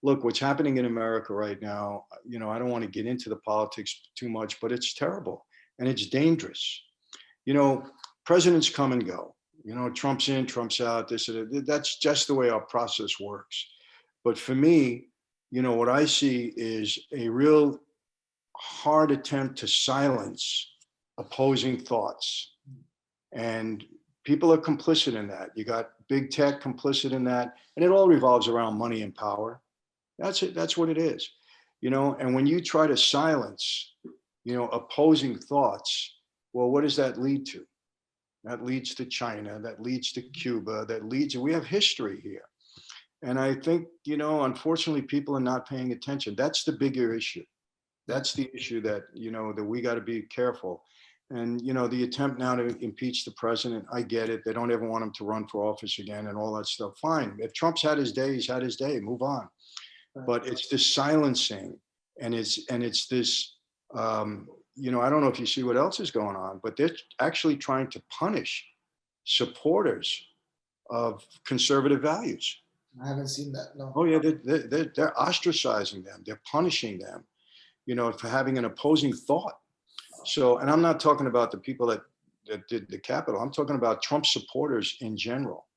Look, what's happening in America right now, I don't want to get into the politics too much, but it's terrible and it's dangerous. Presidents come and go. Trump's in, Trump's out, this and that. That's just the way our process works. But for me, what I see is a real hard attempt to silence opposing thoughts. And people are complicit in that. You got big tech complicit in that. And it all revolves around money and power. That's it. That's what it is. And when you try to silence, opposing thoughts, well, what does that lead to? That leads to China, that leads to Cuba, we have history here. And I think, unfortunately, people are not paying attention. That's the bigger issue. That's the issue that, that we got to be careful. And, the attempt now to impeach the president, I get it. They don't ever want him to run for office again and all that stuff. Fine. If Trump's had his day, he's had his day, move on. But it's this silencing and it's this, I don't know if you see what else is going on, but they're actually trying to punish supporters of conservative values. I haven't seen that. No. Oh yeah, they're ostracizing them. They're punishing them, for having an opposing thought. So, and I'm not talking about the people that did the Capitol. I'm talking about Trump supporters in general,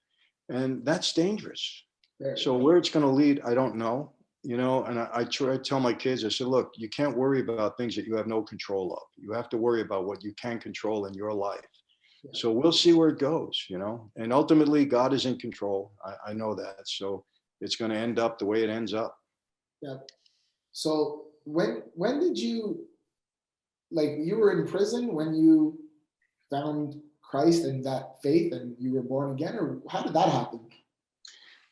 and that's dangerous. So where it's going to lead, I don't know. And I try to tell my kids, I said, look, you can't worry about things that you have no control of. You have to worry about what you can control in your life. So we'll see where it goes, and ultimately God is in control. I know that. So it's going to end up the way it ends up. Yeah. So when did you, you were in prison when you found Christ and that faith and you were born again, or how did that happen?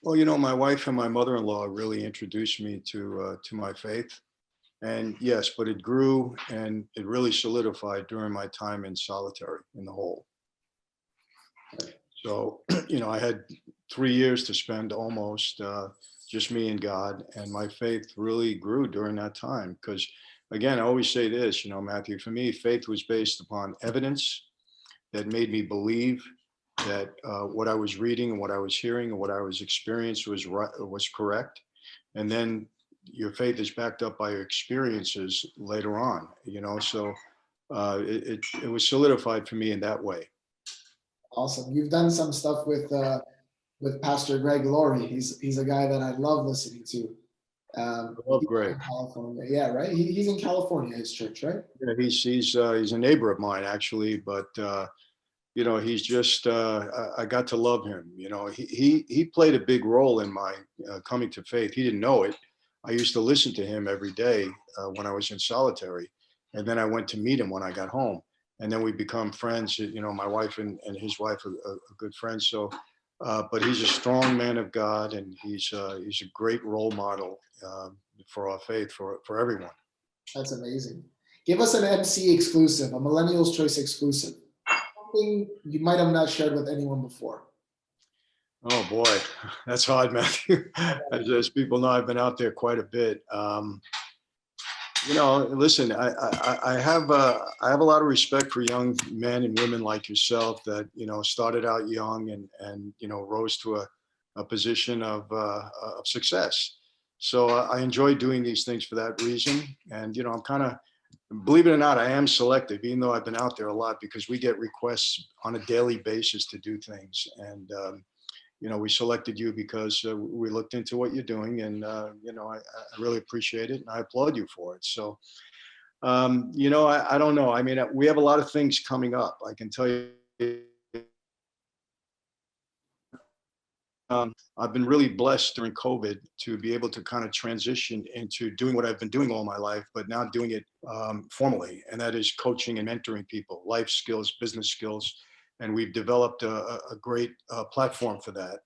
Well, my wife and my mother-in-law really introduced me to my faith. And yes, but it grew and it really solidified during my time in solitary in the hole. So, I had 3 years to spend almost just me and God, and my faith really grew during that time. Because again, I always say this, Matthew, for me, faith was based upon evidence that made me believe that what I was reading and what I was hearing and what I was experiencing was correct. And then your faith is backed up by your experiences later on, so it was solidified for me in that way. Awesome. You've done some stuff with Pastor Greg Laurie. He's a guy that I love listening to. Greg. California. Yeah, right. He's in California, his church, right? Yeah, he's a neighbor of mine actually, but he's just I got to love him. He played a big role in my coming to faith. He didn't know it. I used to listen to him every day when I was in solitary, and then I went to meet him when I got home, and then we become friends. My wife and his wife are good friends. So, but he's a strong man of God, and he's a great role model for our faith for everyone. That's amazing. Give us an MC exclusive, a Millennial's Choice exclusive. Something you might have not shared with anyone before. Oh boy, that's hard, Matthew. As people know, I've been out there quite a bit. Listen, I have a lot of respect for young men and women like yourself that started out young and rose to a position of success. So I enjoy doing these things for that reason. And, I'm kind of, believe it or not, I am selective, even though I've been out there a lot, because we get requests on a daily basis to do things. And, we selected you because we looked into what you're doing, and I really appreciate it, and I applaud you for it. So, I don't know. I mean, we have a lot of things coming up. I can tell you. I've been really blessed during COVID to be able to kind of transition into doing what I've been doing all my life, but now doing it formally, and that is coaching and mentoring people, life skills, business skills, and we've developed a great platform for that.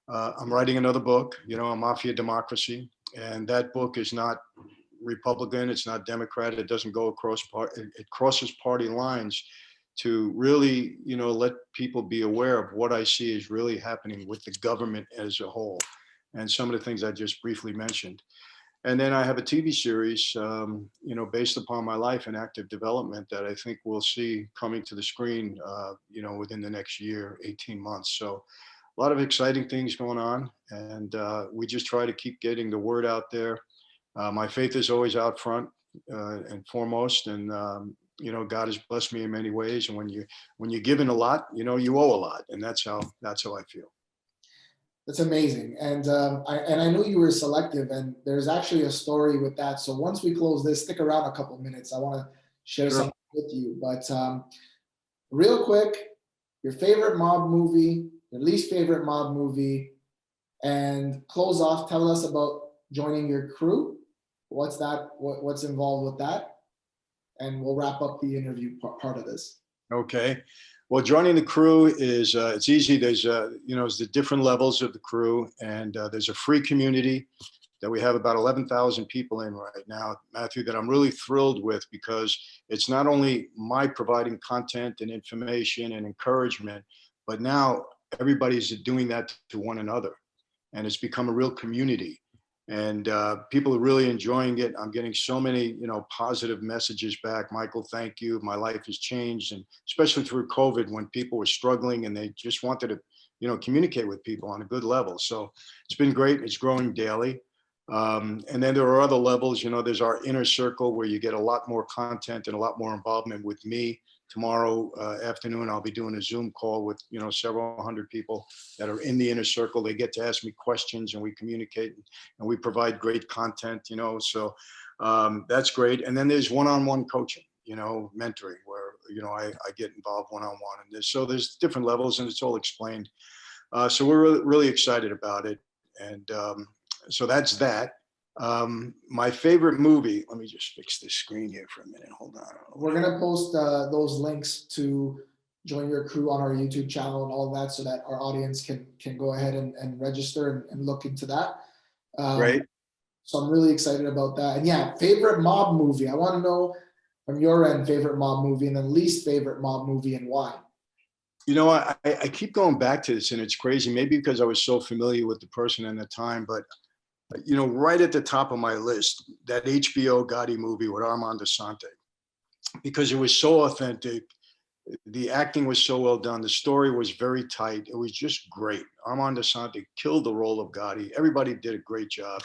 I'm writing another book, on mafia democracy, and that book is not Republican, it's not Democrat, it doesn't go across it crosses party lines to really, let people be aware of what I see is really happening with the government as a whole, and some of the things I just briefly mentioned. And then I have a TV series, based upon my life in active development that I think we'll see coming to the screen, within the next year, 18 months. So a lot of exciting things going on, and we just try to keep getting the word out there. My faith is always out front and foremost, and God has blessed me in many ways. And when you're given a lot, you owe a lot, and that's how I feel. That's amazing. And I knew you were selective, and there's actually a story with that. So once we close this, stick around a couple of minutes. I want to share Sure. something with you. But real quick, your favorite mob movie, your least favorite mob movie, and close off. Tell us about joining your crew. What's that? What's involved with that? And we'll wrap up the interview part of this. Okay. Well, joining the crew is it's easy. There's there's the different levels of the crew, and there's a free community that we have about 11,000 people in right now, Matthew, that I'm really thrilled with, because it's not only my providing content and information and encouragement, but now everybody's doing that to one another, and it's become a real community. And people are really enjoying it. I'm getting so many, positive messages back. Michael, thank you. My life has changed, and especially through COVID, when people were struggling and they just wanted to, communicate with people on a good level. So it's been great. It's growing daily. And then there are other levels. There's our inner circle, where you get a lot more content and a lot more involvement with me. Tomorrow afternoon, I'll be doing a Zoom call with, several hundred people that are in the inner circle. They get to ask me questions, and we communicate, and we provide great content, so that's great. And then there's one-on-one coaching, mentoring, where, I get involved one-on-one. And there's different levels, and it's all explained. So we're really, really excited about it. And so that's that. My favorite movie, let me just fix this screen here for a minute. Hold on. We're going to post those links to join your crew on our YouTube channel and all that, so that our audience can go ahead and register and look into that. Great. So I'm really excited about that. And yeah, favorite mob movie. I want to know from your end, favorite mob movie, and then least favorite mob movie, and why. I keep going back to this, and it's crazy. Maybe because I was so familiar with the person at the time, but right at the top of my list, that HBO Gotti movie with Armand Assante, because it was so authentic. The acting was so well done. The story was very tight. It was just great. Armand Assante killed the role of Gotti. Everybody did a great job.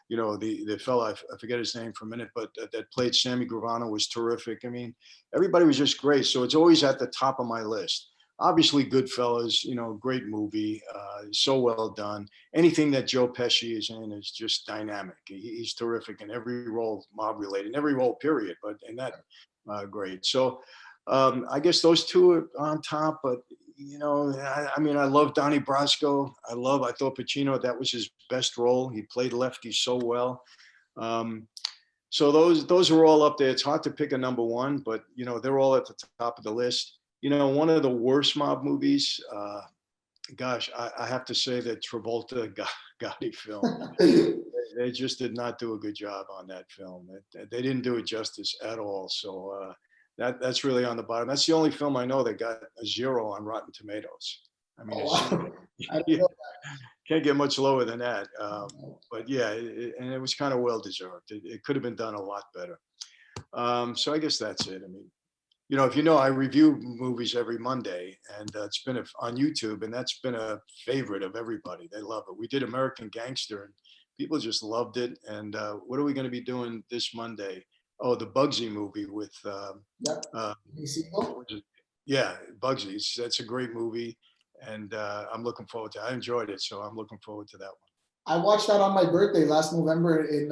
The fella, I forget his name for a minute, but that played Sammy Gravano was terrific. I mean, everybody was just great. So it's always at the top of my list. Obviously, Goodfellas, great movie, so well done. Anything that Joe Pesci is in is just dynamic. He's terrific in every role, mob related, in every role, period. But in that, great. So I guess those two are on top. But I mean, I love Donnie Brasco. I thought Pacino, that was his best role. He played Lefty so well. So those are all up there. It's hard to pick a number one, but they're all at the top of the list. One of the worst mob movies, gosh, I have to say that Travolta Gotti film. They just did not do a good job on that film. They didn't do it justice at all. So that's really on the bottom. That's the only film I know that got a 0 on Rotten Tomatoes. I mean, can't get much lower than that. But yeah, and it was kind of well deserved. It could have been done a lot better. So I guess that's it. I mean, You know, if you know, I review movies every Monday, and it's been on YouTube, and that's been a favorite of everybody. They love it. We did American Gangster, and people just loved it. And what are we going to be doing this Monday? Oh, the Bugsy movie with, Yep. uh, You see, oh, which is- yeah, Bugsy. That's a great movie, and I'm looking forward to it. I enjoyed it, so I'm looking forward to that one. I watched that on my birthday last November in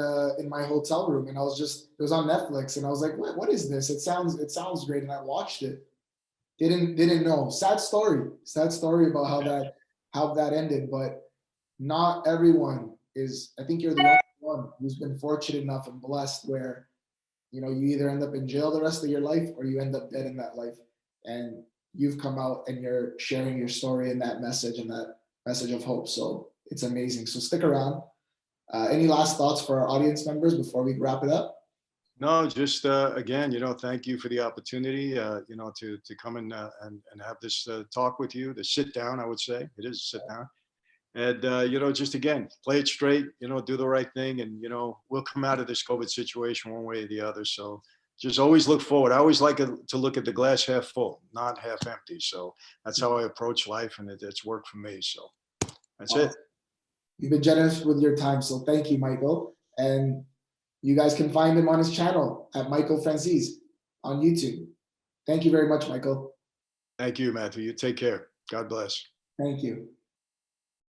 my hotel room, and it was on Netflix, and I was like, what is this? It sounds great, and I watched it. Didn't know. Sad story about how that ended, but not everyone is. I think you're the only one who's been fortunate enough and blessed where you either end up in jail the rest of your life or you end up dead in that life, and you've come out and you're sharing your story and that message of hope. So it's amazing. So stick around. Any last thoughts for our audience members before we wrap it up? No, just again, thank you for the opportunity, to come and have this talk with you. The sit down, I would say it is a sit down, and just again, play it straight. Do the right thing, and we'll come out of this COVID situation one way or the other. So just always look forward. I always like to look at the glass half full, not half empty. So that's how I approach life, and it's worked for me. So that's it. You've been generous with your time, so thank you, Michael. And you guys can find him on his channel at Michael Franzese on YouTube. Thank you very much, Michael. Thank you, Matthew. You take care. God bless. Thank you.